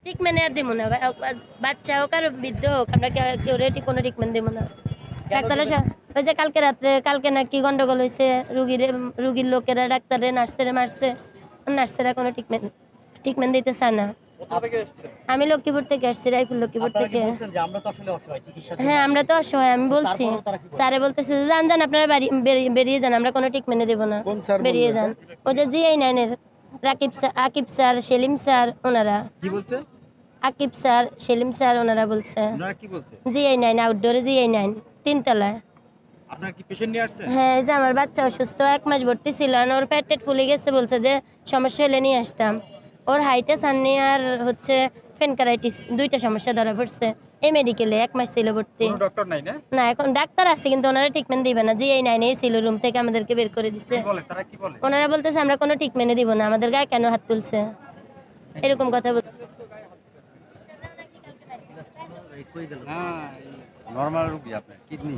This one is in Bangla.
ট্রিটমেন্ট আর দিব না, বাচ্চা হোক আর বৃদ্ধ হোক, আমরা কেউ কোনো ট্রিটমেন্ট দিব না। ডাক্তাররা ওই যে কালকে রাত্রে, কালকে নাকি গন্ডগোল হয়েছে, রুগীর লোকেরা ডাক্তারে নার্সেরা মারছে, নার্সেরা কোনো ট্রিটমেন্ট দিতে চায় না। আমি লক্ষ্মীপুর থেকে আসছি, রায়পুর লক্ষ্মীপুর থেকে। হ্যাঁ, আমরা তো অসহায়, আমি বলছি। স্যারে বলতেছে যে যান যান আপনারা বেরিয়ে যান, আমরা কোনো ট্রিটমেন্ট দেবো না, বেরিয়ে যান। ওদের GI9-এর আকিব স্যার, সেলিম স্যার, ওনারা আকিব স্যার, সেলিম স্যার, ওনারা বলছে GI9 আউটডোরে, GI9 তিনতলায়। হ্যাঁ, এই যে আমার বাচ্চা অসুস্থ, 1 মাস ভর্তি ছিল, ওর পেট ফুলে গেছে, বলছে যে সমস্যা হলে নিয়ে আসতাম। ওর হাইটে সাননি আর হচ্ছে ফেনকারাইটিস, 2টা সমস্যা ধরা পড়ছে। এই মেডিকেলে 1 মাস ছিল ভর্তি। না, এখন ডাক্তার আছে কিন্তু ওনারা ট্রিটমেন্ট দিবে না। GI9 ছিল, রুম থেকে আমাদেরকে বের করে দিচ্ছে। ওনারা বলতেছে আমরা কোনো ট্রিটমেন্ট দিব না, আমাদের গায়ে কেন হাত তুলছে, এরকম কথা বলছে। নরমাল রোগী আপনার কিডনি